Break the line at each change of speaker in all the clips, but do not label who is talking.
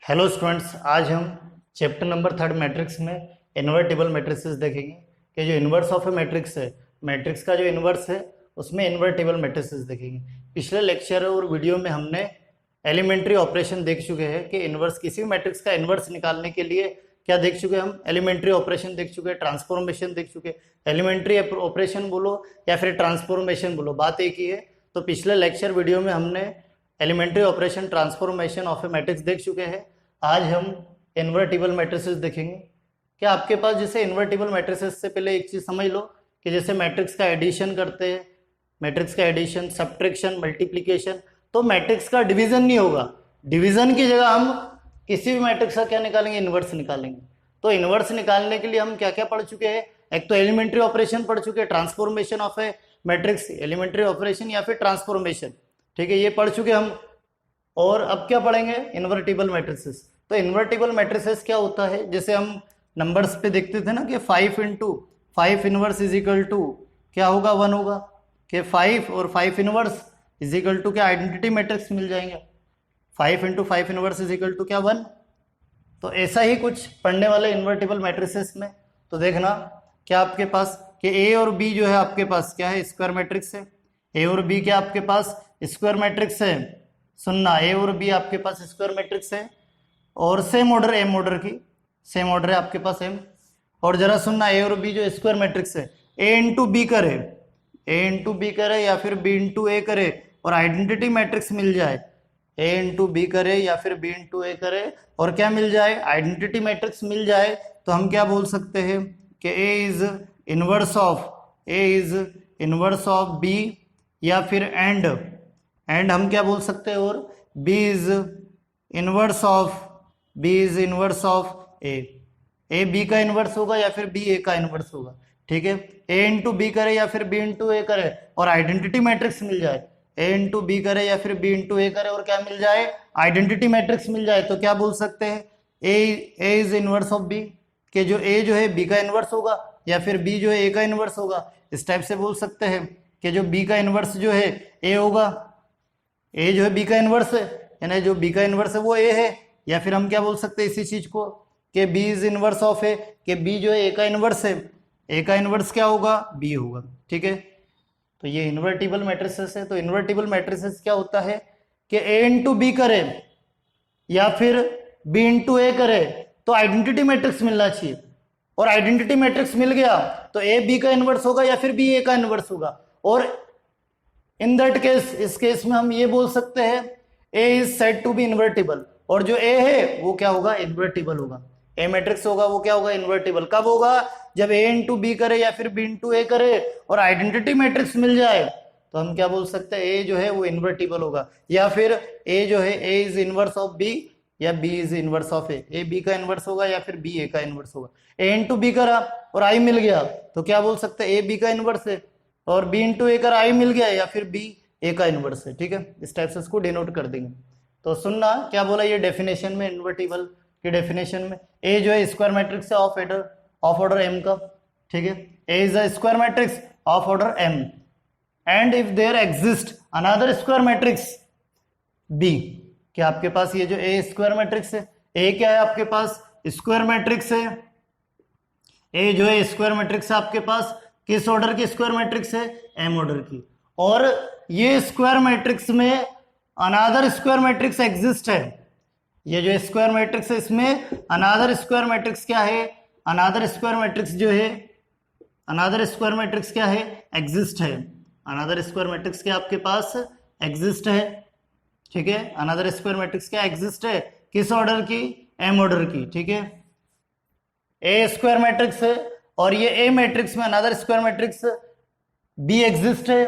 Hello students, आज हम chapter number 3 matrix में इन्वर्टिबल मैट्रिसेस देखेंगे कि जो इन्वर्स ऑफ ए मैट्रिक्स है, मैट्रिक्स का जो इन्वर्स है उसमें इन्वर्टिबल मैट्रिसेस देखेंगे। पिछले लेक्चर और वीडियो में हमने एलिमेंट्री ऑपरेशन देख चुके हैं कि इन्वर्स किसी भी मैट्रिक्स का इन्वर्स निकालने के लिए क्या देख चुके हैं हम, एलिमेंट्री ऑपरेशन देख चुके हैं, ट्रांसफॉर्मेशन देख चुके हैं। एलिमेंट्री ऑपरेशन बोलो या फिर ट्रांसफॉर्मेशन बोलो, बात एक ही है। तो पिछले लेक्चर वीडियो में हमने elementary operation transformation of a matrix देख चुके हैं। आज हम इन्वर्टिबल मैट्रिसेस देखेंगे। क्या आपके पास जैसे इन्वर्टिबल मैट्रिसेस से पहले एक चीज समझ लो कि जैसे मैट्रिक्स का एडिशन करते हैं, मैट्रिक्स का एडिशन, सब्ट्रैक्शन, मल्टीप्लिकेशन, तो मैट्रिक्स का डिवीजन नहीं होगा। डिवीजन की जगह हम किसी भी मैट्रिक्स का क्या निकालेंगे, इन्वर्स निकालेंगे। तो इन्वर्स निकालने के लिए हम क्या क्या पढ़ चुके हैं, एक तो एलिमेंट्री ऑपरेशन पढ़ चुके हैं, transformation of a matrix, elementary operation या फिर ट्रांसफॉर्मेशन, ठीक है, ये पढ़ चुके हम। और अब क्या पढ़ेंगे, इन्वर्टिबल मैट्रिसेस। तो इन्वर्टिबल मैट्रिसेस क्या होता है, जैसे हम नंबर्स पे देखते थे ना कि 5 into 5 inverse is equal to क्या होगा, 1 होगा। कि 5 और 5 इनवर्स इज इक्वल टू क्या, आइडेंटिटी मैट्रिक्स मिल जाएंगे। 5 into 5 inverse is equal to क्या, 1। तो ऐसा ही कुछ पढ़ने वाले इन्वर्टिबल मैट्रिसेस में। तो देखना क्या आपके पास कि ए और बी जो है आपके पास क्या है, स्क्वायर मैट्रिक्स है। ए और बी क्या आपके पास स्क्वायर मैट्रिक्स है। सुनना, ए और बी आपके पास स्क्वायर मैट्रिक्स है और सेम ऑर्डर, एम ऑर्डर की, सेम ऑर्डर है आपके पास एम। और जरा सुनना, ए और बी जो स्क्वायर मैट्रिक्स है, ए इंटू बी करे, ए इंटू बी करे या फिर बी इंटू ए करे और आइडेंटिटी मैट्रिक्स मिल जाए। ए इंटू बी करे या फिर बी इंटू ए करे और क्या मिल जाए, आइडेंटिटी मैट्रिक्स मिल जाए, तो हम क्या बोल सकते हैं कि A is inverse of, A is inverse of B या फिर एंड हम क्या बोल सकते हैं, और B is inverse of, B is inverse of A B का इनवर्स होगा या फिर बी ए का इनवर्स होगा, ठीक है। ए इंटू बी करे या फिर बी इंटू ए करे और आइडेंटिटी मैट्रिक्स मिल जाए, ए इंटू बी करे या फिर बी इंटू ए करे और क्या मिल जाए, आइडेंटिटी मैट्रिक्स मिल जाए, तो क्या बोल सकते हैं, A is inverse of B, कि जो ए जो है बी का इनवर्स होगा या फिर बी जो है ए का इनवर्स होगा। इस टाइप से बोल सकते हैं कि जो बी का इनवर्स जो है ए होगा, ए जो है बी का इनवर्स है, यानी जो बी का इनवर्स है वो ए है। या फिर हम क्या बोल सकते हैं इसी चीज को कि B is inverse of A, कि बी जो है ए का इनवर्स है, ए का इनवर्स क्या होगा, बी होगा, ठीक है। तो ये इन्वर्टिबल मैट्रिसेस है। तो इन्वर्टिबल मैट्रिसेस क्या होता है कि ए इंटू बी करे या फिर बी इंटू ए करे तो आइडेंटिटी मैट्रिक्स मिलना चाहिए, और आइडेंटिटी मैट्रिक्स मिल गया तो ए बी का इनवर्स होगा या फिर बी ए का इनवर्स होगा। और इन दैट केस, इस केस में हम ये बोल सकते हैं A is said to be invertible, और जो ए है वो क्या होगा, इन्वर्टिबल होगा। ए मैट्रिक्स होगा वो क्या होगा, इन्वर्टिबल। कब होगा, जब ए इंटू बी करे या फिर बी इंटू ए करे और आइडेंटिटी मैट्रिक्स मिल जाए, तो हम क्या बोल सकते हैं, ए जो है वो इन्वर्टिबल होगा। या फिर ए जो है A is inverse of B या B is inverse of A B का इनवर्स होगा या फिर बी ए का इनवर्स होगा। ए इंटू बी करा और आई मिल गया तो क्या बोल सकते हैं, ए बी का इनवर्स है, और बी इंटू ए करा आई मिल गया या फिर बी ए का इनवर्स है, ठीक है। इस टाइप से इसको डिनोट कर देंगे। तो सुनना क्या बोला ये डेफिनेशन में, इन्वर्टिबल की डेफिनेशन में, ए जो है स्क्वायर मैट्रिक्स है ऑफ ऑर्डर एम का, ठीक है। A is a square matrix of order M and if there exist another square matrix B, क्या आपके पास ये जो ए स्क्वायर मैट्रिक्स है, ए क्या है आपके पास, स्क्वायर मैट्रिक्स है। ए जो है स्क्वायर मैट्रिक्स है आपके पास, किस ऑर्डर की स्क्वायर मैट्रिक्स है, एम ऑर्डर की। और ये स्क्वायर मैट्रिक्स में अनदर स्क्वायर मैट्रिक्स एग्जिस्ट है। ये जो स्क्वायर मैट्रिक्स है इसमें अनदर स्क्वायर मैट्रिक्स क्या है, अनदर स्क्वायर मैट्रिक्स जो है, अनदर स्क्वायर मैट्रिक्स क्या है, एग्जिस्ट है। अनदर स्क्वायर मैट्रिक्स क्या आपके पास एग्जिस्ट है, ठीक है। अनदर स्क्वायर मैट्रिक्स क्या एग्जिस्ट है, किस ऑर्डर की, एम ऑर्डर की, ठीक है। ए स्क्वायर मैट्रिक्स है और ये ए मैट्रिक्स में another square matrix B exist है,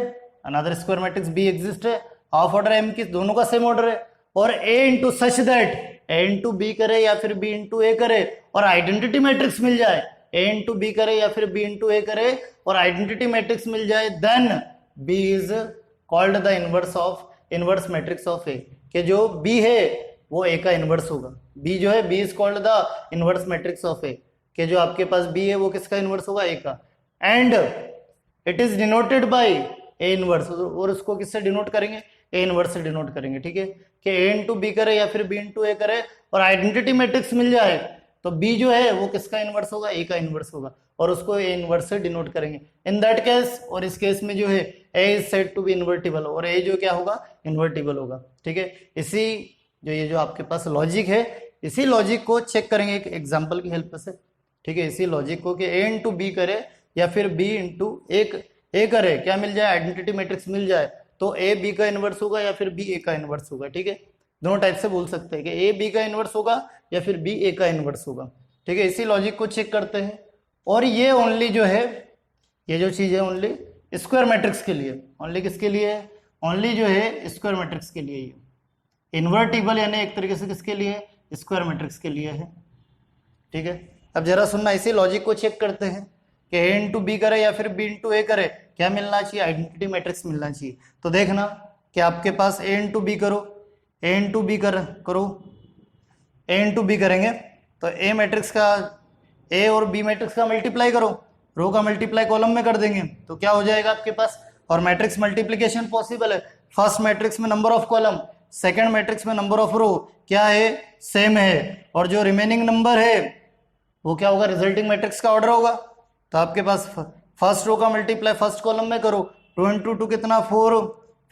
another square matrix B exist है, ऑफ ऑर्डर एम की, दोनों का सेम ऑर्डर है। और A into such that A into B करे या फिर बी इंटू ए करे और आइडेंटिटी मैट्रिक्स मिल जाए, ए इंटू बी करे या फिर बी इंटू ए करे और आइडेंटिटी मैट्रिक्स मिल जाए, then B is called the inverse matrix of A, कि जो बी है वो ए का इनवर्स होगा। बी जो है, B is called the inverse matrix of A, कि जो आपके पास बी है वो किसका इनवर्स होगा, ए का। And it is denoted by A inverse, और उसको किससे डिनोट करेंगे, ए इनवर्स से डिनोट करेंगे, ठीक है। कि ए इंटू बी करे या फिर बी इंटू ए करे और आइडेंटिटी मैट्रिक्स मिल जाए तो बी जो है वो किसका इनवर्स होगा, ए का इनवर्स होगा और उसको ए इनवर्स से डिनोट करेंगे इन दैट केस। और इस केस में जो है A is said to be invertible और ए जो क्या होगा, इन्वर्टिबल होगा। ठीक है, इसी जो ये जो आपके पास लॉजिक है, इसी लॉजिक को चेक करेंगे एक एग्जांपल की हेल्प से। ठीक है, इसी लॉजिक को कि ए इंटू बी करे या फिर बी इंटू ए करे, क्या मिल जाए, आइडेंटिटी मैट्रिक्स मिल जाए तो ए बी का इनवर्स होगा या फिर बी ए का इनवर्स होगा। ठीक है, दोनों टाइप से बोल सकते हैं कि ए बी का इनवर्स होगा या फिर बी ए का इनवर्स होगा। ठीक है, इसी लॉजिक को चेक करते हैं। और ये ओनली जो है, ये जो चीज है ओनली स्क्वायर मैट्रिक्स के लिए, ओनली किसके लिए है, ओनली जो है स्क्वायर मैट्रिक्स के लिए। ये इन्वर्टिबल यानी एक तरीके से किसके लिए, स्क्वायर मैट्रिक्स के लिए है। ठीक है, अब जरा सुनना, इसी लॉजिक को चेक करते हैं कि ए इंटू बी करे या फिर बी इंटू ए करे, क्या मिलना चाहिए, आइडेंटिटी मैट्रिक्स मिलना चाहिए। तो देखना कि आपके पास ए इंटू बी करो, ए इंटू बी करो, ए इंटू बी करेंगे तो ए मैट्रिक्स का, ए और बी मैट्रिक्स का मल्टीप्लाई करो, रो का मल्टीप्लाई कॉलम में कर देंगे तो क्या हो जाएगा आपके पास। और मैट्रिक्स मल्टीप्लिकेशन पॉसिबल है, फर्स्ट मैट्रिक्स में number of column, second matrix में नंबर ऑफ रो क्या है, सेम है, और जो रिमेनिंग नंबर है वो क्या होगा, रिजल्टिंग मैट्रिक्स का ऑर्डर होगा। तो आपके पास फर्स्ट रो का मल्टीप्लाई फर्स्ट कॉलम में करो, 2 इंटू 2 कितना 4,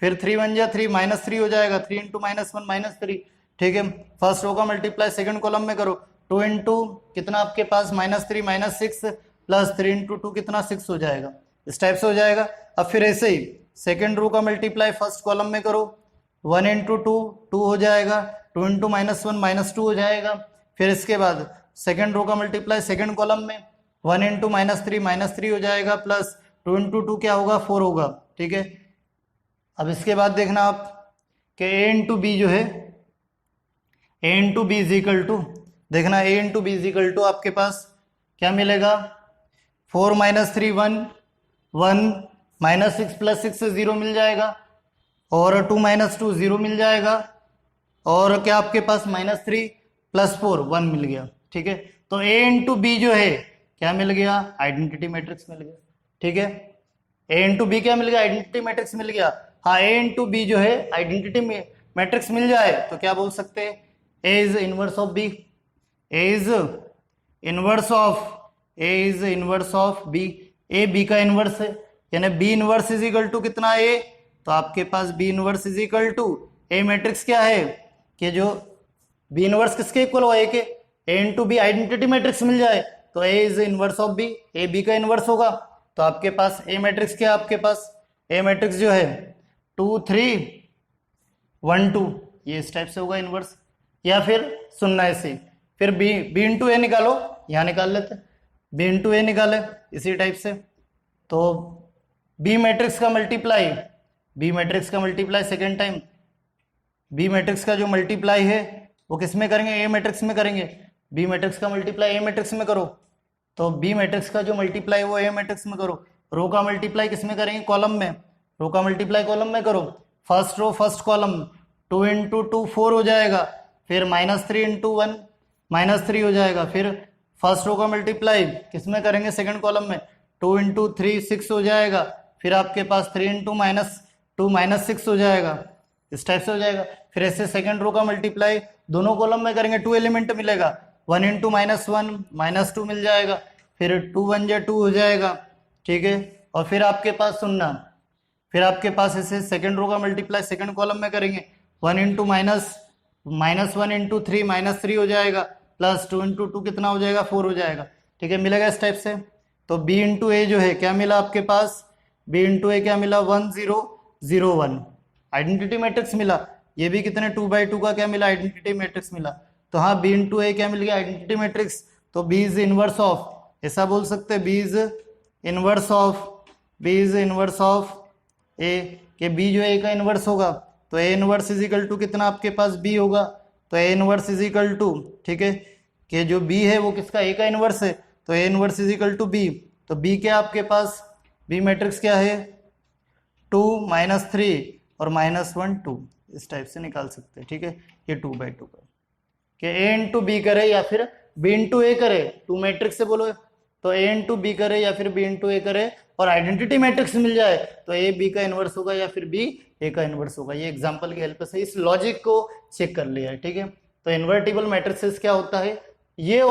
फिर 3 1 जा 3 -3 हो जाएगा, 3 इंटू -1 -3। ठीक है, फर्स्ट रो का मल्टीप्लाई सेकंड कॉलम में करो, 2 इंटू कितना आपके पास -3 -6 प्लस 3 इंटू 2 कितना 6 हो जाएगा, इस टाइप से हो जाएगा। अब फिर ऐसे ही सेकंड रो का मल्टीप्लाई फर्स्ट कॉलम में करो, 1 इंटू 2 हो जाएगा, 2 इंटू -1 -2 हो जाएगा। फिर इसके बाद सेकंड रो का मल्टीप्लाई सेकंड कॉलम में 1 इंटू -3 हो जाएगा, प्लस 2 इंटू 2 क्या होगा, 4 होगा। ठीक है, अब इसके बाद देखना आप कि ए इंटू बी जो है, A into B is equal to, देखना A into B is equal to आपके पास क्या मिलेगा, 4 -3 1 1 -6 प्लस 6 से 0 मिल जाएगा, और 2 -2 0 मिल जाएगा, और क्या आपके पास -3 प्लस 4 1 मिल गया। ठीक है, तो ए इंटू बी जो है क्या मिल गया, आइडेंटिटी मैट्रिक्स मिल गया। ठीक है, ए इंटू बी क्या मिल गया, आइडेंटिटी मैट्रिक्स मिल गया। हाँ, ए इंटू बी जो है आइडेंटिटी मैट्रिक्स मिल जाए तो क्या बोल सकते हैं, A is inverse of B, A is inverse of B, A B का इनवर्स है, यानी B inverse is equal to कितना ए, तो आपके पास B inverse is equal to A matrix क्या है कि जो बी इनवर्स किसके इक्वल हो, ए के, A into B identity matrix मिल जाए तो A is inverse of B, A B का इनवर्स होगा। तो आपके पास ए मैट्रिक्स क्या है, आपके पास ए मैट्रिक्स जो है 2 3 1 2, ये इस टाइप से होगा इनवर्स। या फिर सुनना ऐसे, फिर बी इंटू ए निकालो, यहाँ निकाल लेते, बी इंटू ए निकाले इसी टाइप से। तो बी मैट्रिक्स का multiply second time, B matrix का जो मल्टीप्लाई है वो किस में करेंगे, ए मैट्रिक्स में करेंगे। बी मैट्रिक्स का मल्टीप्लाई ए मैट्रिक्स में करो, तो बी मैट्रिक्स का जो मल्टीप्लाई वो ए मैट्रिक्स में करो। रो का मल्टीप्लाई किस में करेंगे, कॉलम में, रो का मल्टीप्लाई कॉलम में करो, first row first column 2 into 2 4 हो जाएगा, फिर -3 इंटू 1 -3 हो जाएगा। फिर फर्स्ट रो का मल्टीप्लाई किस में करेंगे, सेकंड कॉलम में, 2 इंटू 3 6 हो जाएगा, फिर आपके पास 3 इंटू -2 -6 हो जाएगा, इस टाइप से हो जाएगा। फिर ऐसे सेकंड रो का मल्टीप्लाई दोनों कॉलम में करेंगे, 2 एलिमेंट मिलेगा, 1 इंटू -1 -2 मिल जाएगा, फिर 2 1 जा 2 हो जाएगा। ठीक है, और फिर आपके पास सुनना, फिर आपके पास ऐसे सेकंड रो का मल्टीप्लाई सेकंड कॉलम में करेंगे, 1 इंटू -1 इंटू 3 -3 हो जाएगा, प्लस 2 इंटू 2 कितना हो जाएगा, 4 हो जाएगा। ठीक है, मिलेगा इस टाइप से। तो बी इंटू ए जो है क्या मिला आपके पास, बी इंटू ए क्या मिला, 1 0 0 1 आइडेंटिटी मैट्रिक्स मिला। ये भी कितने 2/2 का क्या मिला, आइडेंटिटी मैट्रिक्स मिला। तो हाँ, बी इंटू ए क्या मिल गया, आइडेंटिटी मैट्रिक्स। तो बी इज इनवर्स ऑफ, ऐसा बोल सकते हैं, B is inverse of A, के बी जो ए का इनवर्स होगा तो A inverse is equal to कितना आपके पास बी होगा, तो A inverse is equal to, ठीक है, कि जो बी है वो किसका, ए का इनवर्स है, तो A inverse is equal to B. तो बी क्या आपके पास, बी मैट्रिक्स क्या है, 2 -3 और -1 2, इस टाइप से निकाल सकते हैं। ठीक है, ये 2/2 का, कि ए इंटू बी करे या फिर बी इंटू ए करे, टू मैट्रिक्स से बोलो तो ए इंटू बी करे या फिर बी इंटू ए करे, और आइडेंटिटी मैट्रिक्स मिल जाए तो ए बी का इनवर्स होगा या फिर बी ए का इनवर्स होगा। ये एग्जांपल की हेल्प से इस लॉजिक को चेक कर लिया है, ठीक है। तो इन्वर्टिबल मैट्रिसेस क्या होता है, ये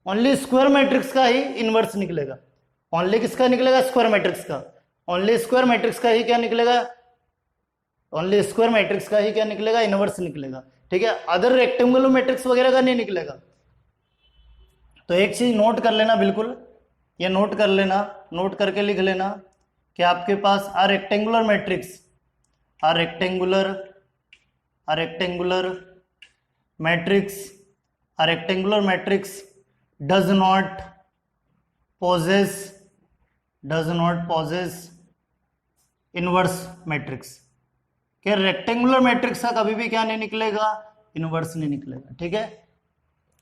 ओनली स्क्वायर मैट्रिक्स का ही इनवर्स निकलेगा। ओनली किसका निकलेगा, स्क्वायर मैट्रिक्स का। ओनली स्क्वायर मैट्रिक्स का ही क्या निकलेगा, ओनली स्क्वायर मैट्रिक्स का ही क्या निकलेगा, इनवर्स निकलेगा, ठीक है। अदर रेक्टेंगुलर मैट्रिक्स वगैरह का नहीं निकलेगा। तो एक चीज नोट कर लेना, बिल्कुल ये नोट कर लेना, नोट करके लिख लेना कि आपके पास a rectangular matrix, a rectangular matrix, a rectangular matrix does not possess inverse matrix। क्या रेक्टेंगुलर मैट्रिक्स का कभी भी क्या नहीं निकलेगा, इनवर्स नहीं निकलेगा, ठीक है।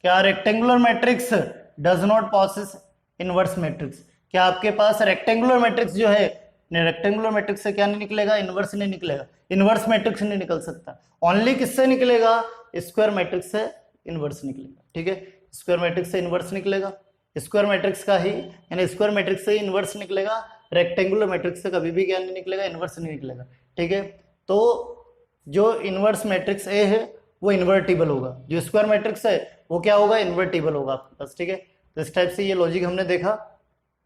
क्या rectangular matrix does not possesses inverse matrix, क्या आपके पास रेक्टेंगुलर मैट्रिक्स जो है, रेक्टेंगुलर मैट्रिक्स से क्या नहीं निकलेगा, इनवर्स नहीं निकलेगा, इनवर्स मैट्रिक्स नहीं निकल सकता। ओनली किससे निकलेगा, स्क्वायर मैट्रिक्स से इनवर्स निकलेगा, ठीक है। स्क्वायर मैट्रिक्स से इनवर्स निकलेगा, स्क्वायर मैट्रिक्स का ही, यानी स्क्वायर मैट्रिक्स से इनवर्स निकलेगा, रेक्टेंगुलर मैट्रिक्स से कभी भी क्या नहीं निकलेगा, इनवर्स नहीं निकलेगा, ठीक है। तो जो इनवर्स मैट्रिक्स ए है वो इन्वर्टिबल होगा, जो स्क्वायर मैट्रिक्स है वो क्या होगा, इन्वर्टिबल होगा आपके पास, ठीक है। तो इस टाइप से ये लॉजिक हमने देखा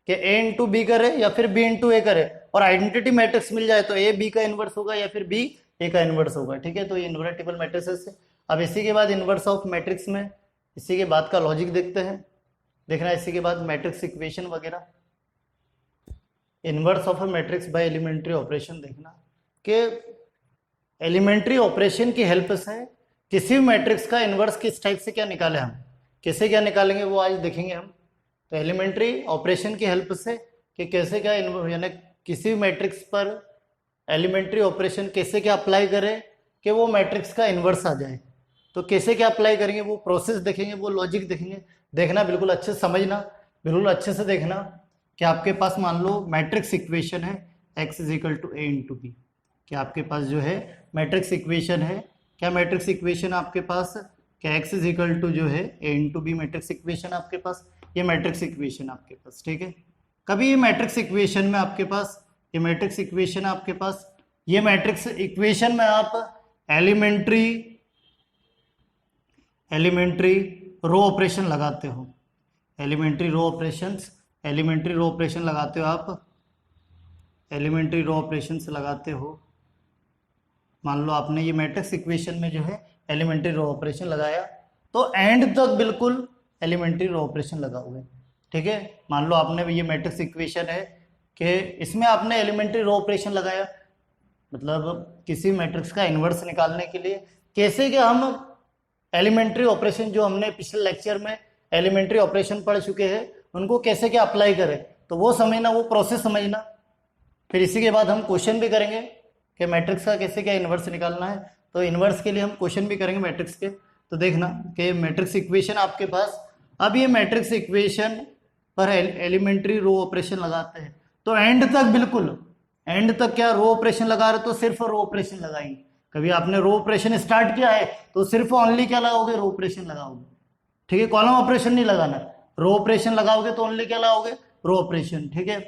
कि ए इंटू बी करे या फिर बी इंटू ए करे और आइडेंटिटी मैट्रिक्स मिल जाए तो ए बी का इनवर्स होगा या फिर बी ए का इनवर्स होगा, ठीक है। तो ये इन्वर्टिबल मैट्रिसेस है। अब इसी के बाद इनवर्स ऑफ मैट्रिक्स में इसी के बाद का लॉजिक देखते हैं, देखना इसी के बाद मैट्रिक्स इक्वेशन वगैरह। Inverse of a matrix by elementary operation देखना कि एलिमेंट्री ऑपरेशन की हेल्प से किसी भी मैट्रिक्स का इनवर्स किस टाइप से क्या निकाले, हम कैसे क्या निकालेंगे वो आज देखेंगे हम। तो एलिमेंट्री ऑपरेशन की हेल्प से कि कैसे क्या यानी किसी भी मैट्रिक्स पर एलिमेंट्री ऑपरेशन कैसे क्या अप्लाई करें कि वो मैट्रिक्स का इनवर्स आ जाए। तो कैसे क्या अप्लाई करेंगे वो प्रोसेस देखेंगे, वो लॉजिक देखेंगे। देखना बिल्कुल अच्छे से समझना, बिल्कुल अच्छे से देखना कि आपके पास मान लो मैट्रिक्स इक्वेशन है x is equal to A into B, कि आपके पास जो है मैट्रिक्स इक्वेशन है, क्या मैट्रिक्स इक्वेशन आपके पास, क्या x इज इक्वल टू जो है A into B matrix equation आपके पास, ये मैट्रिक्स इक्वेशन आपके पास, ठीक है। कभी ये मैट्रिक्स इक्वेशन में आपके पास, ये मैट्रिक्स इक्वेशन आपके पास, ये मैट्रिक्स इक्वेशन में आप एलिमेंट्री रो ऑपरेशन लगाते हो, एलिमेंट्री रो ऑपरेशन लगाते हो आप, एलिमेंट्री रो ऑपरेशंस लगाते हो। मान लो आपने ये मैट्रिक्स इक्वेशन में जो है एलिमेंट्री रो ऑपरेशन लगाया तो एंड तक बिल्कुल एलिमेंट्री रो ऑपरेशन लगाओगे, ठीक है। मान लो आपने ये मैट्रिक्स इक्वेशन है कि इसमें आपने एलिमेंट्री रो ऑपरेशन लगाया, मतलब किसी मैट्रिक्स का इनवर्स निकालने के लिए कैसे कि हम एलिमेंट्री ऑपरेशन जो हमने पिछले लेक्चर में एलिमेंट्री ऑपरेशन पढ़ चुके हैं उनको कैसे क्या अप्लाई करें, तो वो समझना, वो प्रोसेस समझना। फिर इसी के बाद हम क्वेश्चन भी करेंगे कि मैट्रिक्स का कैसे क्या इनवर्स निकालना है, तो इनवर्स के लिए हम क्वेश्चन भी करेंगे मैट्रिक्स के। तो देखना कि मैट्रिक्स इक्वेशन आपके पास, अब ये मैट्रिक्स इक्वेशन पर एलिमेंट्री रो ऑपरेशन लगाते हैं तो एंड तक बिल्कुल एंड तक क्या रो ऑपरेशन लगा रहे तो सिर्फ रो ऑपरेशन लगाएंगे। कभी आपने रो ऑपरेशन स्टार्ट किया है तो सिर्फ ओनली क्या लगाओगे, रो ऑपरेशन लगाओगे, ठीक है। कॉलम ऑपरेशन नहीं लगाना, रो ऑपरेशन लगाओगे तो ओनली क्या लगाओगे, रो ऑपरेशन, ठीक है।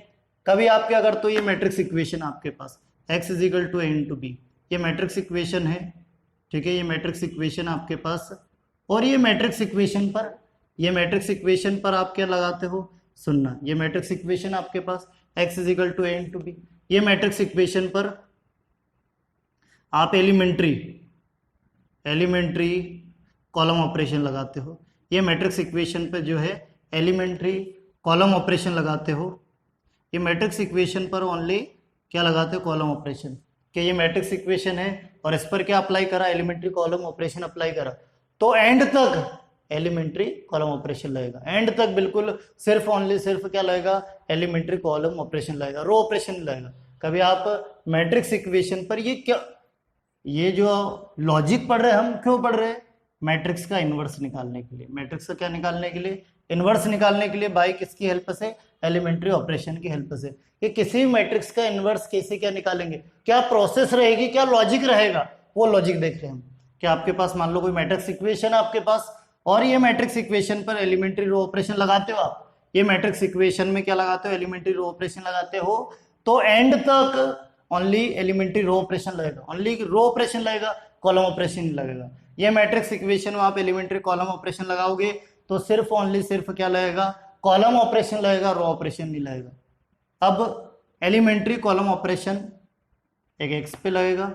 कभी आप क्या करते हो, ये मैट्रिक्स इक्वेशन आपके पास x is equal to A into B, ये मैट्रिक्स इक्वेशन है, ठीक है। ये मैट्रिक्स इक्वेशन आपके पास, और ये मैट्रिक्स इक्वेशन पर आप क्या लगाते हो, सुनना, ये मैट्रिक्स इक्वेशन आपके पास x is equal to A into B, ये मैट्रिक्स इक्वेशन पर आप एलिमेंट्री कॉलम ऑपरेशन लगाते हो। ये मैट्रिक्स इक्वेशन पर जो है एलिमेंट्री कॉलम ऑपरेशन लगाते हो। ये मैट्रिक्स इक्वेशन पर ओनली क्या लगाते हो, कॉलम ऑपरेशन, कि ये मैट्रिक्स इक्वेशन है और इस पर क्या अप्लाई करा, एलिमेंट्री कॉलम ऑपरेशन अप्लाई करा, तो एंड तक एलिमेंट्री कॉलम ऑपरेशन लगेगा, एंड तक बिल्कुल सिर्फ ओनली सिर्फ क्या लगेगा, एलिमेंट्री कॉलम ऑपरेशन लगेगा, रो ऑपरेशन लगेगा। कभी आप मैट्रिक्स इक्वेशन पर ये जो लॉजिक पढ़ रहे हैं, हम क्यों पढ़ रहे हैं, मैट्रिक्स का इनवर्स निकालने के लिए, मैट्रिक्स का क्या निकालने के लिए, इनवर्स निकालने के लिए, बाय किसकी हेल्प से, एलिमेंट्री ऑपरेशन की हेल्प से। कि किसी भी मैट्रिक्स का इनवर्स कैसे क्या निकालेंगे, क्या प्रोसेस रहेगी, क्या लॉजिक रहेगा, वो लॉजिक देख रहे हैं हम। कि आपके पास मान लो कोई मैट्रिक्स इक्वेशन है आपके पास, और ये मैट्रिक्स इक्वेशन पर एलिमेंट्री रो ऑपरेशन लगाते हो आप, ये मैट्रिक्स इक्वेशन में क्या लगाते हो, एलिमेंट्री रो ऑपरेशन लगाते हो, तो एंड तक ओनली एलिमेंट्री रो ऑपरेशन लगेगा, ओनली रो ऑपरेशन लगेगा, कॉलम ऑपरेशन नहीं लगेगा। ये मैट्रिक्स इक्वेशन में आप एलिमेंट्री कॉलम ऑपरेशन लगाओगे तो सिर्फ ओनली सिर्फ क्या लगेगा, कॉलम ऑपरेशन लगेगा, रो ऑपरेशन नहीं लगेगा। अब एलिमेंट्री कॉलम ऑपरेशन एक एक्स पे लगेगा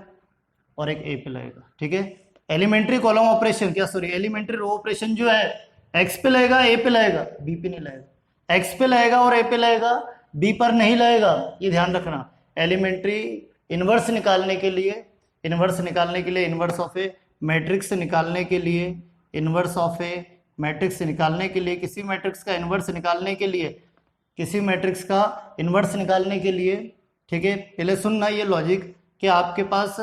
और एक ए पे लगेगा, ठीक है। एलिमेंट्री कॉलम ऑपरेशन क्या सॉरी एलिमेंट्री रो ऑपरेशन जो है एक्स पे लगेगा, ए पे लगेगा, बी पे नहीं लगेगा। एक्स पे लगेगा और ए पे लगेगा, बी पर नहीं लगेगा, ये ध्यान रखना। एलिमेंट्री इनवर्स निकालने के लिए इनवर्स ऑफ ए मैट्रिक्स निकालने के लिए इनवर्स ऑफ ए मैट्रिक्स निकालने के लिए किसी मैट्रिक्स का इनवर्स निकालने के लिए ठीक है, पहले सुनना ये लॉजिक कि आपके पास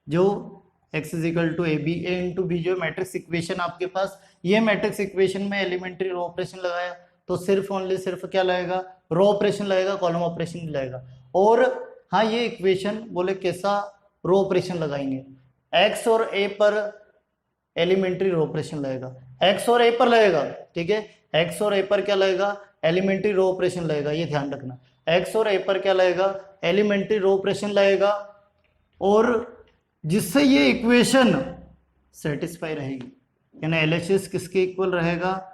जो x is equal to A B A into B जो मैट्रिक्स इक्वेशन आपके पास, ये मैट्रिक्स इक्वेशन में एलिमेंट्री रो ऑपरेशन लगाया तो सिर्फ ओनली सिर्फ क्या लगेगा, रो ऑपरेशन लगेगा, कॉलम ऑपरेशन नहीं लगेगा। और हाँ, ये इक्वेशन बोले कैसा रो ऑपरेशन लगाएंगे, x और a पर एलिमेंट्री रो ऑपरेशन लगेगा, x और a पर लगेगा, ठीक है। x और a पर क्या लगेगा, एलिमेंट्री रो ऑपरेशन लगेगा, ये ध्यान रखना। x और a पर क्या लगेगा, एलिमेंट्री रो ऑपरेशन लगेगा, और जिससे ये इक्वेशन सेटिस्फाई रहेगी, यानी LHS किसके इक्वल रहेगा,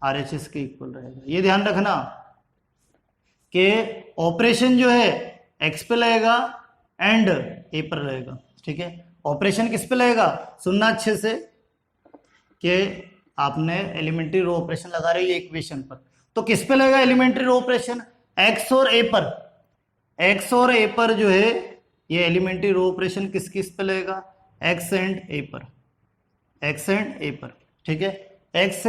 RHS के इक्वल रहेगा। ये ध्यान रखना कि ऑपरेशन जो है x पे लगेगा एंड a पर लगेगा, ठीक है। ऑपरेशन किस पे लगेगा, सुनना अच्छे से कि आपने एलिमेंट्री रो ऑपरेशन लगा रहे हैं इक्वेशन पर, तो किस पे लगेगा एलिमेंट्री रो ऑपरेशन, x और a पर। x और a पर जो है ये एलिमेंट्री रो ऑपरेशन किस किस पे लगेगा, x एंड a पर, ठीक है। x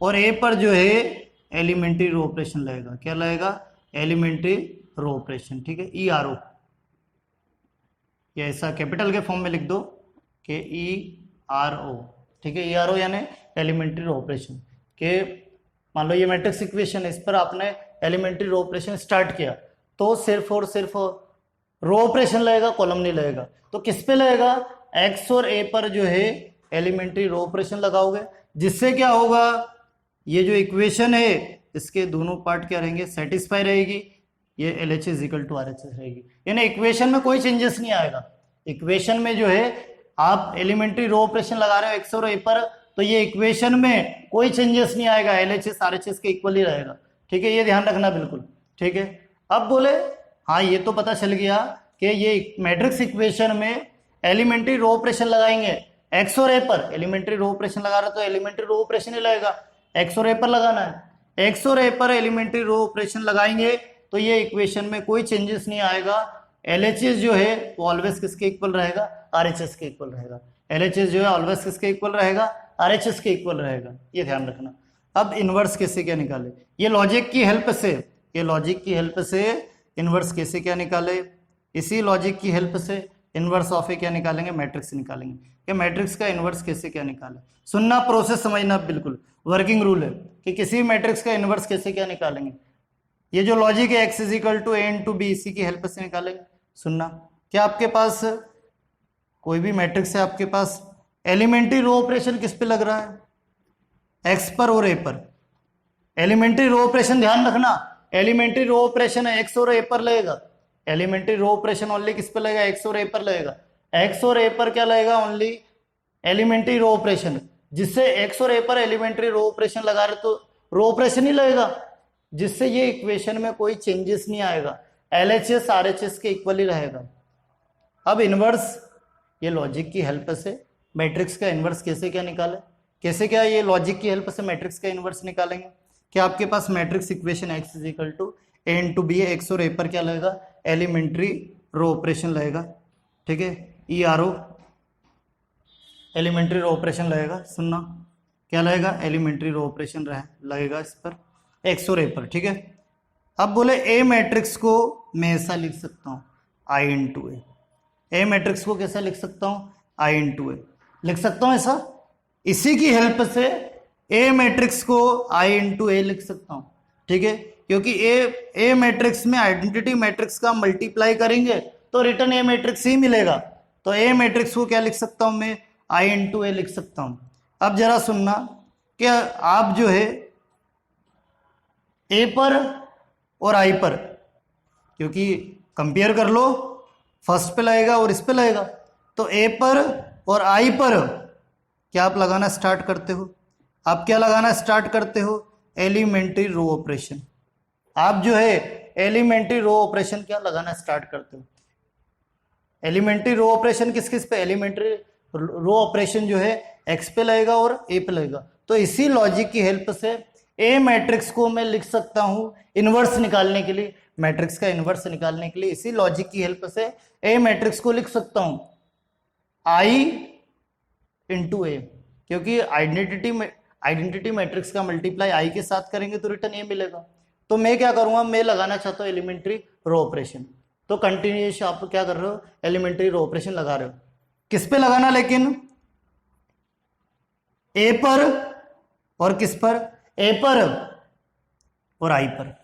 और a पर जो है एलिमेंट्री रो ऑपरेशन लगेगा, क्या लगेगा, एलिमेंट्री रो ऑपरेशन, ठीक है। ERO, या ऐसा कैपिटल के फॉर्म में लिख दो कि ERO, ठीक है। ERO यानी एलिमेंट्री रो ऑपरेशन के, मान लो ये मैट्रिक्स इक्वेशन है, इस पर आपने एलिमेंट्री रो ऑपरेशन स्टार्ट किया तो सिर्फ और सिर्फ रो ऑपरेशन लगेगा, कॉलम नहीं लगेगा। तो किस पे लगेगा, x और a पर जो है एलिमेंट्री रो ऑपरेशन लगाओगे, जिससे क्या होगा, ये जो इक्वेशन है इसके दोनों पार्ट क्या रहेंगे, सेटिस्फाई रहेगी, ये LHS इक्वल टू RHS रहेगी, यानी इक्वेशन में कोई चेंजेस नहीं आएगा। इक्वेशन में जो है आप एलिमेंट्री रो ऑपरेशन लगा रहे हो x और a पर, तो ये इक्वेशन में कोई चेंजेस नहीं आएगा, LHS RHS के इक्वल ही रहेगा, ठीक है। ये ध्यान रखना बिल्कुल, ठीक है। अब बोले हाँ, ये तो पता चल गया कि ये मैट्रिक्स इक्वेशन में एलिमेंट्री रो ऑपरेशन लगाएंगे x और a पर, एलिमेंट्री रो ऑपरेशन लगा रहा तो एलिमेंट्री रो ऑपरेशन ही लगेगा, x और a पर लगाना है, x और a पर एलिमेंट्री रो ऑपरेशन लगाएंगे तो ये इक्वेशन में कोई चेंजेस नहीं आएगा। LHS जो है वो ऑलवेज किसके इक्वल रहेगा, RHS के इक्वल रहेगा। LHS जो है ऑलवेज किसके इक्वल रहेगा, RHS के इक्वल रहेगा, ये ध्यान रखना। अब इनवर्स कैसे क्या निकाले, ये लॉजिक की हेल्प से इनवर्स कैसे क्या निकाले, इसी लॉजिक की हेल्प से इनवर्स ऑफ ए क्या निकालेंगे, मैट्रिक्स निकालेंगे। कि मैट्रिक्स का इनवर्स कैसे क्या निकाले, सुनना, प्रोसेस समझना, बिल्कुल वर्किंग रूल है कि किसी मैट्रिक्स का इनवर्स कैसे क्या निकालेंगे। ये जो लॉजिक है x is equal to a into B, इसी की हेल्प से निकालेंगे। सुनना, क्या आपके पास कोई भी मैट्रिक्स है, आपके पास एलिमेंट्री रो ऑपरेशन किस पे लग रहा है, x पर और a पर। एलिमेंट्री रो ऑपरेशन ध्यान रखना, एलिमेंट्री रो ऑपरेशन है x और a पर लगेगा, एलिमेंट्री रो ऑपरेशन ओनली किस पे लगेगा, x और a पर लगेगा। x और a पर क्या लगेगा, ओनली एलिमेंट्री रो ऑपरेशन, जिससे x और a पर एलिमेंट्री रो ऑपरेशन लगा रहे तो रो ऑपरेशन ही लगेगा, जिससे ये इक्वेशन में कोई चेंजेस नहीं आएगा, LHS RHS के इक्वल ही रहेगा। अब इनवर्स, ये लॉजिक की हेल्प से मैट्रिक्स का इनवर्स कैसे क्या निकाले, कैसे क्या ये लॉजिक की हेल्प से मैट्रिक्स का इनवर्स निकालेंगे। कि आपके पास matrix equation x is equal to a into B है, x और a पर क्या लगेगा, एलिमेंट्री रो ऑपरेशन लगेगा, ठीक है। ERO एलिमेंट्री रो ऑपरेशन लगेगा, सुनना क्या लगेगा, एलिमेंट्री रो ऑपरेशन लगेगा इस पर x और a पर, ठीक है। अब बोले ए मैट्रिक्स को मैं ऐसा लिख सकता हूँ I into A, A matrix को कैसा लिख सकता हूँ, I इंटू ए लिख सकता हूँ ऐसा। इसी की हेल्प से ए मैट्रिक्स को I इंटू ए लिख सकता हूँ, ठीक है, क्योंकि ए मैट्रिक्स में आइडेंटिटी मैट्रिक्स का मल्टीप्लाई करेंगे तो रिटर्न ए मैट्रिक्स ही मिलेगा, तो ए मैट्रिक्स को क्या लिख सकता हूँ मैं, I इंटू ए लिख सकता हूँ। अब जरा सुनना कि आप जो है ए पर और आई पर, क्योंकि कंपेयर कर लो, फर्स्ट पे लगेगा और इस पे लगेगा, तो ए पर और आई पर क्या आप लगाना स्टार्ट करते हो? आप क्या लगाना स्टार्ट करते हो? Elementary row operation. आप जो है एलिमेंट्री रो ऑपरेशन क्या लगाना स्टार्ट करते हो? एलिमेंट्री रो ऑपरेशन किस किस पे? एलिमेंट्री रो ऑपरेशन जो है एक्स पे लगेगा और ए पे लगेगा। तो इसी लॉजिक की हेल्प से ए मैट्रिक्स को मैं लिख सकता हूं इनवर्स निकालने के लिए, मैट्रिक्स का इनवर्स निकालने के लिए इसी लॉजिक की हेल्प से ए मैट्रिक्स को लिख सकता हूं आई इंटू ए, क्योंकि आइडेंटिटी मैट्रिक्स का मल्टीप्लाई आई के साथ करेंगे तो रिटर्न ए मिलेगा। तो मैं क्या करूंगा, मैं लगाना चाहता हूं एलिमेंट्री रो ऑपरेशन। तो कंटिन्यूस आप क्या कर रहे हो, एलिमेंट्री रो ऑपरेशन लगा रहे हो। किस पे लगाना, लेकिन ए पर और किस पर? ए पर और आई पर।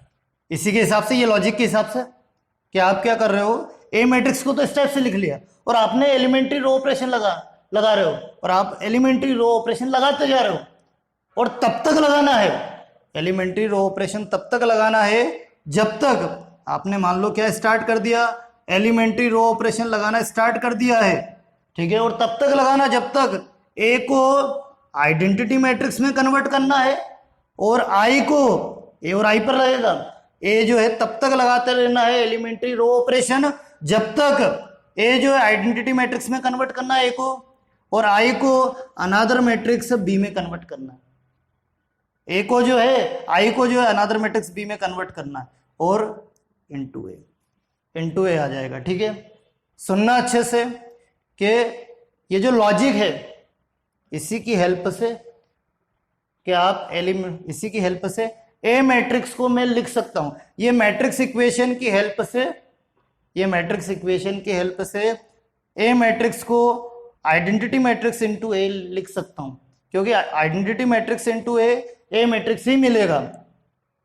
इसी के हिसाब से, ये लॉजिक के हिसाब से कि आप क्या कर रहे हो, ए मैट्रिक्स को तो इस टाइप से लिख लिया और आपने एलिमेंट्री रो ऑपरेशन लगा रहे हो, और आप एलिमेंट्री रो ऑपरेशन लगाते जा रहे हो, और तब तक लगाना है एलिमेंट्री रो ऑपरेशन, तब तक लगाना है जब तक आपने मान लो क्या स्टार्ट कर दिया, एलिमेंट्री रो ऑपरेशन लगाना स्टार्ट कर दिया है, ठीक है। और तब तक लगाना जब तक ए को आइडेंटिटी मैट्रिक्स में कन्वर्ट करना है और आई को ए और आई पर लगेगा। ए जो है तब तक लगाते रहना है एलिमेंट्री रो ऑपरेशन जब तक ए जो है आइडेंटिटी मैट्रिक्स में कन्वर्ट करना है ए को, और आई को अनदर मैट्रिक्स बी में कन्वर्ट करना है। ए को जो है, आई को जो है अनदर मैट्रिक्स बी में कन्वर्ट करना है, और इनटू ए आ जाएगा, ठीक है। सुनना अच्छे से कि ये जो लॉजिक है इसी की हेल्प से कि आप इसी की हेल्प से ए मैट्रिक्स को मैं लिख सकता हूं। ये मैट्रिक्स इक्वेशन की हेल्प से, ये मैट्रिक्स इक्वेशन की हेल्प से ए मैट्रिक्स को आइडेंटिटी मैट्रिक्स इनटू ए लिख सकता हूं, क्योंकि आइडेंटिटी मैट्रिक्स इनटू ए मैट्रिक्स ही मिलेगा।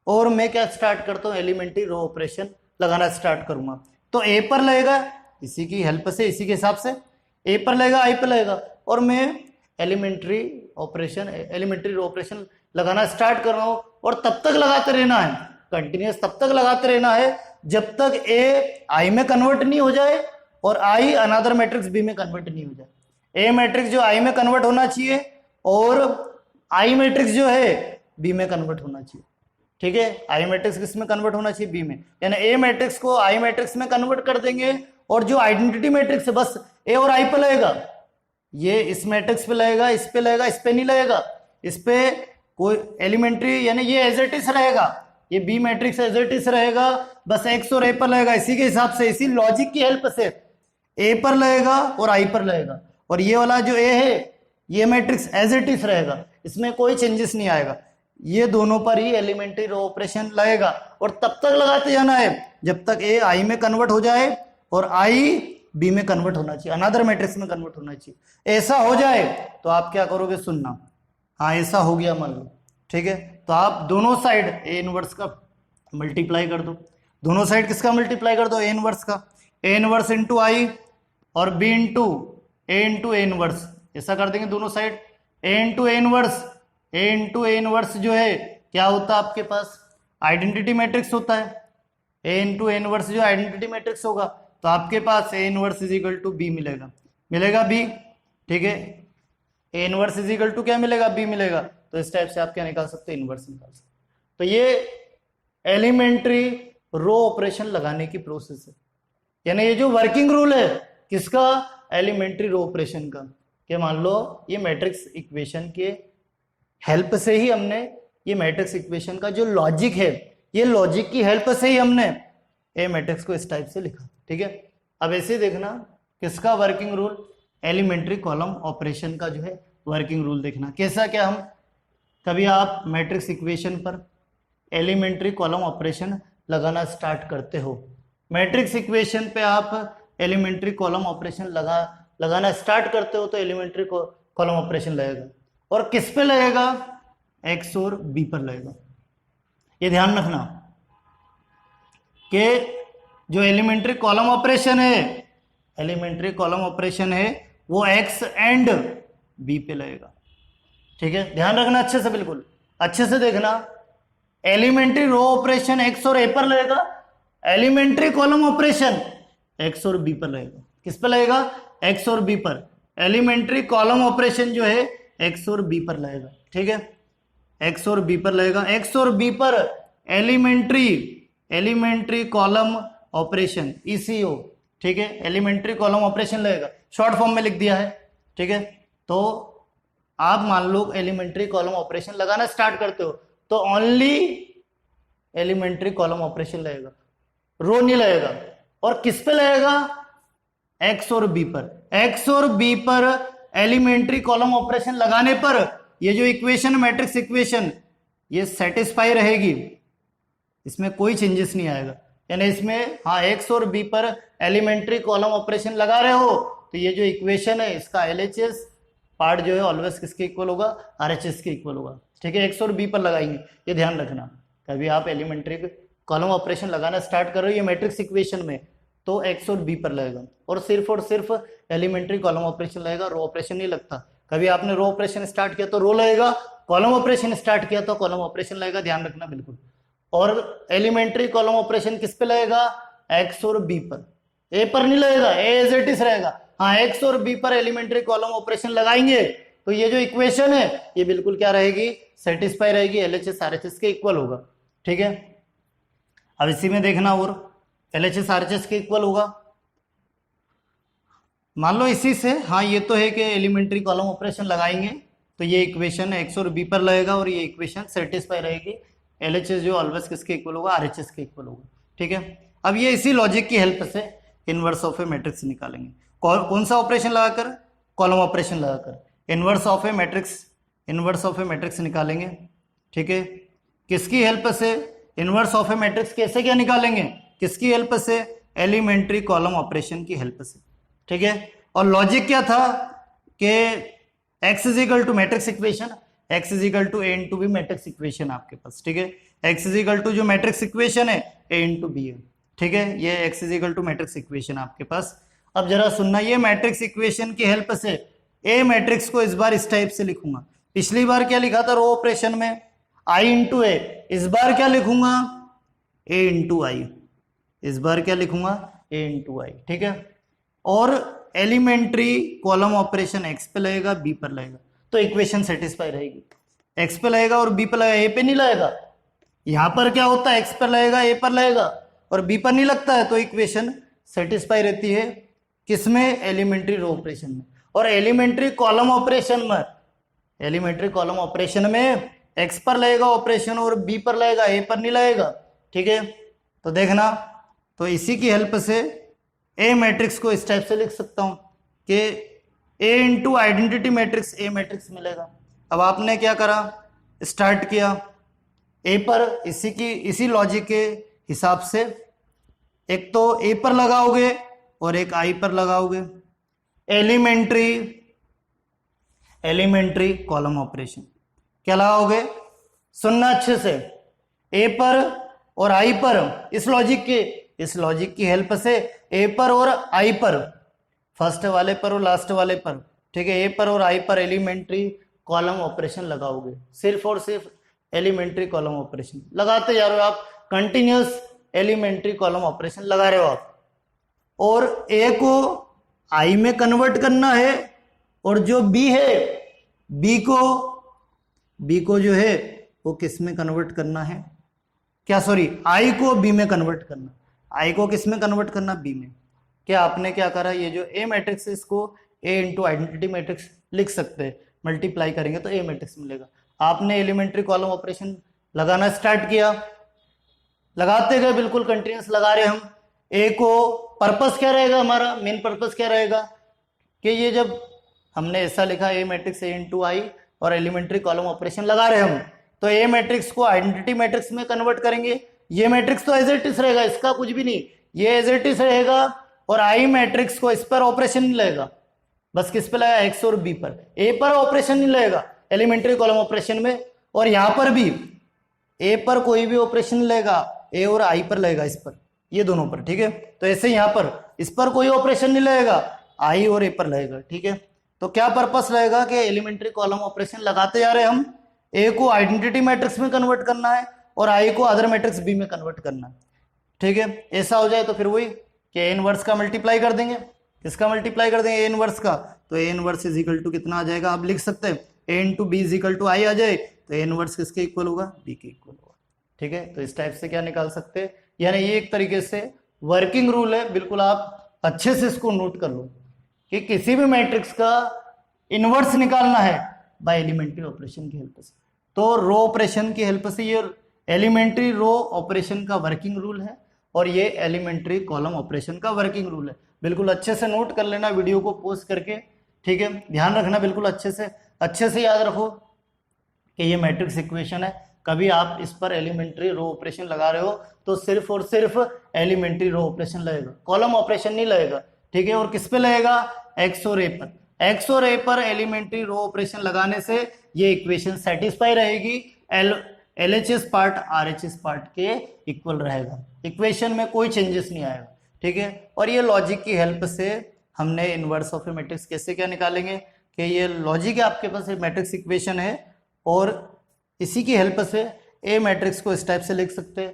और मैं क्या स्टार्ट करता हूं, एलिमेंट्री रो ऑपरेशन लगाना स्टार्ट करूंगा। तो ए पर लगेगा इसी की हेल्प से, इसी के हिसाब से ए पर लगेगा, आई पर लगेगा, और मैं एलिमेंट्री रो ऑपरेशन लगाना स्टार्ट कर रहा हूं, और तब तक लगाते रहना है, कंटिन्यूस तब तक लगाते रहना है जब तक ए आई में कन्वर्ट नहीं हो जाए और आई अनदर मैट्रिक्स बी में कन्वर्ट नहीं हो जाए। ए मैट्रिक्स जो आई में कन्वर्ट होना चाहिए और आई मैट्रिक्स जो है बी में कन्वर्ट होना चाहिए, ठीक है। आई मैट्रिक्स किस में कन्वर्ट होना चाहिए? बी में। यानी ए मैट्रिक्स को आई मैट्रिक्स में कन्वर्ट कर देंगे, और जो आइडेंटिटी मैट्रिक्स है बस ए और आई पे लगेगा, ये इस मैट्रिक्स पे लगेगा, इस पे लगेगा, इस पे नहीं लगेगा, इस पे कोई एलिमेंट्री, यानी ये एज इट इज रहेगा, ये B matrix as it is रहेगा, बस एक्स और ए पर लगेगा। इसी के हिसाब से, इसी लॉजिक की हेल्प से ए पर लगेगा और आई पर लगेगा, और ये वाला जो ए है ये मैट्रिक्स एज इट इज रहेगा, इसमें कोई चेंजेस नहीं आएगा। ये दोनों पर ही एलिमेंट्री रो ऑपरेशन लगेगा, और तब तक लगाते जाना है जब तक ए आई में कन्वर्ट हो जाए और आई बी में कन्वर्ट होना चाहिए, अनदर मैट्रिक्स में कन्वर्ट होना चाहिए। ऐसा हो जाए तो आप क्या करोगे, सुनना। हाँ, ऐसा हो गया मान लो, ठीक है, तो आप दोनों साइड ए इनवर्स का मल्टीप्लाई कर दो। दोनों साइड किसका मल्टीप्लाई कर दो? ए इनवर्स का। ए इनवर्स इंटू आई और बी इंटू ए इनवर्स, ऐसा कर देंगे दोनों side. A into A inverse जो है क्या होता है आपके पास? आइडेंटिटी मैट्रिक्स होता है। ए इंटू ए इनवर्स जो आइडेंटिटी मैट्रिक्स होगा, तो आपके पास A inverse is equal to B मिलेगा बी, ठीक है। A inverse is equal to क्या मिलेगा? बी मिलेगा। तो इस टाइप से आप क्या निकाल सकते हो? इनवर्स निकाल सकते हो। तो ये एलिमेंट्री रो ऑपरेशन लगाने की प्रोसेस है, यानी ये जो वर्किंग रूल है किसका? एलिमेंट्री रो ऑपरेशन का। कि मान लो ये मैट्रिक्स इक्वेशन के हेल्प से ही हमने, ये मैट्रिक्स इक्वेशन का जो लॉजिक है, ये लॉजिक की हेल्प से ही हमने ए मैट्रिक्स को इस टाइप से लिखा, ठीक है। अब ऐसे देखना किसका working rule? Elementary column operation का जो है वर्किंग रूल देखना कैसा। क्या हम कभी आप मैट्रिक्स इक्वेशन पर एलिमेंट्री कॉलम ऑपरेशन लगाना स्टार्ट करते हो, मैट्रिक्स इक्वेशन पे आप एलिमेंट्री कॉलम ऑपरेशन लगाना स्टार्ट करते हो, तो एलिमेंट्री कॉलम ऑपरेशन लगेगा, और किस पे लगेगा? एक्स और बी पर लगेगा। ये ध्यान रखना कि जो एलिमेंट्री कॉलम ऑपरेशन है वो एक्स एंड बी पे लगेगा, ठीक है। ध्यान रखना अच्छे से, बिल्कुल अच्छे से देखना। एलिमेंट्री रो ऑपरेशन एक्स और ए पर लगेगा, एलिमेंट्री कॉलम ऑपरेशन एक्स और बी पर लगेगा। किस पर लगेगा? एक्स और बी पर। एलिमेंट्री कॉलम ऑपरेशन जो है एक्स और बी पर लगेगा, ठीक है, एक्स और बी पर लगेगा। एक्स और बी पर एलिमेंट्री कॉलम ऑपरेशन ईसीओ, ठीक है, एलिमेंट्री कॉलम ऑपरेशन लगेगा, शॉर्ट फॉर्म में लिख दिया है, ठीक है। तो आप मान लो एलिमेंट्री कॉलम ऑपरेशन लगाना स्टार्ट करते हो तो ओनली एलिमेंट्री कॉलम ऑपरेशन लगेगा, रो नहीं लगेगा। और किस पे लगेगा? एक्स और बी पर। एक्स और बी पर एलिमेंट्री कॉलम ऑपरेशन लगाने पर ये जो इक्वेशन, मैट्रिक्स इक्वेशन, ये सेटिस्फाई रहेगी, इसमें कोई चेंजेस नहीं आएगा। यानी इसमें हाँ एक्स और बी पर एलिमेंट्री कॉलम ऑपरेशन लगा रहे हो तो ये जो इक्वेशन है इसका एलएचएस पार्ट जो है ऑलवेज किसके इक्वल होगा? आरएचएस के इक्वल होगा, ठीक है। एक्स और बी पर लगाएंगे, ये ध्यान रखना। कभी आप एलिमेंट्री कॉलम ऑपरेशन लगाना स्टार्ट कर रहे हो ये मैट्रिक्स इक्वेशन में तो एक्स और बी पर लगेगा और सिर्फ एलिमेंट्री कॉलम ऑपरेशन लगेगा, रो ऑपरेशन नहीं लगता। कभी आपने रो ऑपरेशन स्टार्ट किया तो रो लगेगा, कॉलम ऑपरेशन स्टार्ट किया तो कॉलम ऑपरेशन लगेगा, ध्यान रखना बिल्कुल। और एलिमेंट्री कॉलम ऑपरेशन किस पे लगेगा? एक्स और बी पर, ए पर नहीं लगेगा, ए एज इट इज रहेगा। हाँ एक्स और बी पर एलिमेंट्री कॉलम ऑपरेशन लगाएंगे तो ये जो इक्वेशन है ये बिल्कुल क्या रहेगी? सेटिस्फाई रहेगी, एलएचएस आरएचएस के इक्वल होगा, ठीक है। अब इसी में देखना और एलएचएस आरएचएस के इक्वल होगा। मान लो इसी से, हाँ ये तो है कि एलिमेंट्री कॉलम ऑपरेशन लगाएंगे तो ये इक्वेशन एक्स और बी पर लगेगा और ये इक्वेशन सेटिस्फाई रहेगी, एलएचएस जो ऑलवेज किसके इक्वल होगा? आरएचएस के इक्वल होगा, ठीक है। अब ये इसी लॉजिक की हेल्प से इनवर्स ऑफ ए मैट्रिक्स निकालेंगे। कौन सा ऑपरेशन लगाकर? कॉलम ऑपरेशन लगाकर इनवर्स ऑफ ए मैट्रिक्स निकालेंगे, ठीक है। किसकी हेल्प से? इनवर्स ऑफ ए मैट्रिक्स कैसे क्या निकालेंगे? किसकी हेल्प से? एलिमेंट्री कॉलम ऑपरेशन की हेल्प से, ठीक है। और लॉजिक क्या था कि x is equal to matrix equation, x is equal to a into B matrix equation आपके पास, ठीक है। x इज इक्वल टू जो मैट्रिक्स इक्वेशन है a इंटू बी है, ठीक है। ये x is equal to matrix equation आपके पास। अब जरा सुनना, ये मैट्रिक्स इक्वेशन की हेल्प से ए मैट्रिक्स को इस बार इस टाइप से लिखूंगा। पिछली बार क्या लिखा था रो ऑपरेशन में? आई इंटू ए। इस बार क्या लिखूंगा? ए इंटू आई। इस बार क्या लिखूंगा? ए इंटू आई, ठीक है। और एलिमेंट्री कॉलम ऑपरेशन एक्स पे लगेगा, बी पर लगेगा तो इक्वेशन सेटिस्फाई रहेगी। एक्स पे लगेगा और बी पे लगेगा, ए पे नहीं लगेगा। यहां पर क्या होता है? एक्स पर लगेगा, ए पर लगेगा और बी पर नहीं लगता है तो इक्वेशन सेटिस्फाई रहती है किसमें? एलिमेंट्री रो ऑपरेशन में। और एलिमेंट्री कॉलम ऑपरेशन में एक्स पर लगेगा ऑपरेशन और बी पर लगेगा, ए पर नहीं लगेगा, ठीक है। तो देखना, तो इसी की हेल्प से ए मैट्रिक्स को इस टाइप से लिख सकता हूं कि A into identity matrix A matrix मिलेगा। अब आपने क्या करा? स्टार्ट किया ए पर, इसी लॉजिक के हिसाब से एक तो ए पर लगाओगे और एक आई पर लगाओगे। एलिमेंट्री कॉलम ऑपरेशन क्या लगाओगे? सुनना अच्छे से, ए पर और आई पर इस लॉजिक की हेल्प से ए पर और आई पर, फर्स्ट वाले पर और लास्ट वाले पर, ठीक है, ए पर और आई पर एलिमेंट्री कॉलम ऑपरेशन लगाओगे। सिर्फ और सिर्फ एलिमेंट्री कॉलम ऑपरेशन लगाते जा रहे हो आप, कंटिन्यूस एलिमेंट्री कॉलम ऑपरेशन लगा रहे हो आप। और ए को आई में कन्वर्ट करना है और जो बी है, बी को जो है वो किस में कन्वर्ट करना है? क्या सॉरी, आई को बी में कन्वर्ट करना। आई को किस में कन्वर्ट करना? बी में। क्या आपने क्या करा? ये जो ए मैट्रिक्स है इसको ए इंटू आइडेंटिटी मैट्रिक्स लिख सकते हैं, मल्टीप्लाई करेंगे तो ए मैट्रिक्स मिलेगा। आपने एलिमेंट्री कॉलम ऑपरेशन लगाना स्टार्ट किया, लगाते गए, बिल्कुल कंटिन्यूस लगा रहे हम। ए को पर्पस क्या रहेगा हमारा? मेन पर्पस क्या रहेगा कि ये जब हमने ऐसा लिखा ए मैट्रिक्स ए इंटू आई और एलिमेंट्री कॉलम ऑपरेशन लगा रहे हम तो ए मैट्रिक्स को आइडेंटिटी मैट्रिक्स में कन्वर्ट करेंगे। ये मैट्रिक्स तो एज इट इज रहेगा, इसका कुछ भी नहीं, ये एज इट इज रहेगा। और आई मैट्रिक्स को इस पर ऑपरेशन नहीं लगेगा, बस किस पे लगेगा? एक्स और बी पर। ए पर ऑपरेशन नहीं लगेगा एलिमेंट्री कॉलम ऑपरेशन में, और यहां पर भी ए पर कोई भी ऑपरेशन नहीं लगेगा, ए और आई पर लगेगा, इस पर, ये दोनों पर, ठीक है। तो ऐसे यहां पर इस पर कोई ऑपरेशन नहीं लगेगा, आई और ए पर लगेगा, ठीक है। तो क्या पर्पस रहेगा कि एलिमेंट्री कॉलम ऑपरेशन लगाते जा रहे हम, ए को आइडेंटिटी मैट्रिक्स में कन्वर्ट करना है और आई को अदर मैट्रिक्स बी में कन्वर्ट करना है। ठीक है, ऐसा हो जाए तो फिर वही कि ए इनवर्स का मल्टीप्लाई कर देंगे, किसका मल्टीप्लाई कर देंगे, ए इनवर्स का, तो A inverse is equal to कितना आ जाएगा, आप लिख सकते हैं A into B is equal to I आ जाए, तो ए इनवर्स किसके इक्वल होगा, बी के इक्वल होगा। ठीक है, तो इस टाइप से क्या निकाल सकते हैं, यानी ये एक तरीके से वर्किंग रूल है, बिल्कुल आप अच्छे से इसको नोट कर लो कि किसी भी मैट्रिक्स का इनवर्स निकालना है बाय एलिमेंट्री ऑपरेशन की हेल्प से, तो रो ऑपरेशन की हेल्प से ये एलिमेंट्री रो ऑपरेशन का वर्किंग रूल है और ये एलिमेंट्री कॉलम ऑपरेशन का वर्किंग रूल है। बिल्कुल अच्छे से नोट कर लेना वीडियो को पॉज करके। ठीक है, ध्यान रखना बिल्कुल अच्छे से याद रखो कि ये मैट्रिक्स इक्वेशन है, कभी आप इस पर एलिमेंट्री रो ऑपरेशन लगा रहे हो तो सिर्फ और सिर्फ एलिमेंट्री रो ऑपरेशन लगेगा, कॉलम ऑपरेशन नहीं लगेगा। ठीक है, और किस पे लगेगा, एक्स और ए पर, एक्स और ए पर एलिमेंट्री रो ऑपरेशन लगाने से ये इक्वेशन सेटिस्फाई रहेगी, LHS पार्ट RHS पार्ट के इक्वल रहेगा, इक्वेशन में कोई चेंजेस नहीं आएगा। ठीक है, और ये लॉजिक की हेल्प से हमने इनवर्स ऑफ ए मैट्रिक्स कैसे क्या निकालेंगे कि ये लॉजिक है, आपके पास एक मैट्रिक्स इक्वेशन है और इसी की हेल्प से ए मैट्रिक्स को इस टाइप से लिख सकते हैं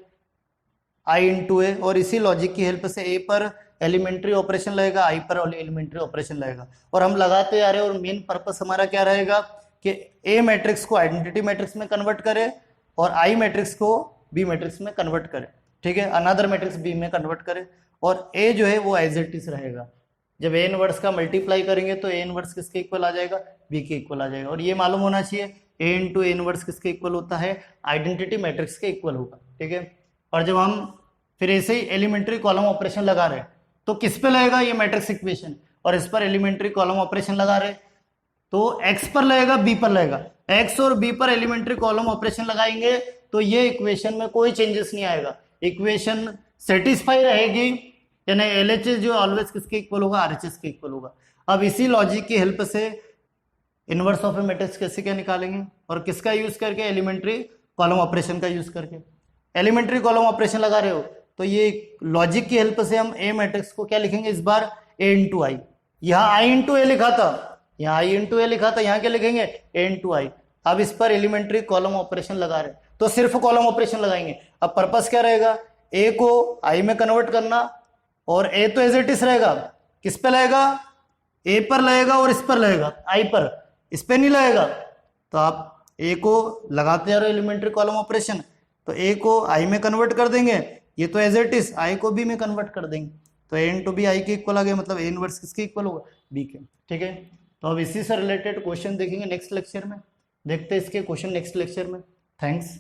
आई इंटू ए, और इसी लॉजिक की हेल्प से ए पर एलिमेंट्री ऑपरेशन लगेगा, आई पर एलिमेंट्री ऑपरेशन लगेगा, और हम लगाते आ रहे हैं। और मेन पर्पस हमारा क्या रहेगा कि ए मैट्रिक्स को आइडेंटिटी मैट्रिक्स में कन्वर्ट करें और आई मैट्रिक्स को बी मैट्रिक्स में कन्वर्ट करें। ठीक है, अनदर मैट्रिक्स बी में कन्वर्ट करें, और ए जो है वो एज इट इज रहेगा। जब ए इनवर्स का मल्टीप्लाई करेंगे तो ए इनवर्स किसके इक्वल आ जाएगा, बी के इक्वल आ जाएगा। और ये मालूम होना चाहिए ए इंटू ए इनवर्स किसके इक्वल होता है, आइडेंटिटी मैट्रिक्स के इक्वल होगा। ठीक है, और जब हम फिर ऐसे ही एलिमेंट्री कॉलम ऑपरेशन लगा रहे हैं तो किस पे लगेगा, ये मैट्रिक्स इक्वेशन, और इस पर एलिमेंट्री कॉलम ऑपरेशन लगा रहे तो एक्स पर लगेगा, बी पर लगेगा, एक्स और बी पर एलिमेंट्री कॉलम ऑपरेशन लगाएंगे तो ये इक्वेशन में कोई चेंजेस नहीं आएगा, इक्वेशन सेटिस्फाई रहेगी, यानी LHS जो ऑलवेज किसके इक्वल होगा, RHS के इक्वल होगा। अब इसी लॉजिक की हेल्प से इनवर्स ऑफ ए मैट्रिक्स कैसे क्या निकालेंगे, और किसका यूज करके, एलिमेंट्री कॉलम ऑपरेशन का यूज करके। एलिमेंट्री कॉलम ऑपरेशन लगा रहे हो तो ये लॉजिक की हेल्प से हम ए मैट्रिक्स को क्या लिखेंगे, इस बार ए इंटू आई, यहाँ आई इंटू ए लिखा था, यहाँ आई इंटू ए लिखा था, यहाँ क्या लिखेंगे, ए इंटू आई। अब इस पर एलिमेंट्री कॉलम ऑपरेशन लगा रहे तो सिर्फ कॉलम ऑपरेशन लगाएंगे। अब पर्पस क्या रहेगा, ए को आई में कन्वर्ट करना, और ए तो एज इट इज रहेगा, किस पे लगेगा, ए पर लगेगा और इस पर लगेगा, आई पर, इस पे नहीं लगेगा। तो आप ए को लगाते जा रहे हो एलिमेंट्री कॉलम ऑपरेशन, तो ए को आई में कन्वर्ट कर देंगे, ये तो एज इट इज, आई को बी में कन्वर्ट कर देंगे, तो ए इंटू बी आई के इक्वल आ गया, मतलब ए इनवर्स किसके इक्वल होगा, बी के। ठीक है, तो अब इसी से रिलेटेड क्वेश्चन देखेंगे नेक्स्ट लेक्चर में, देखते हैं इसके क्वेश्चन नेक्स्ट लेक्चर में। थैंक्स।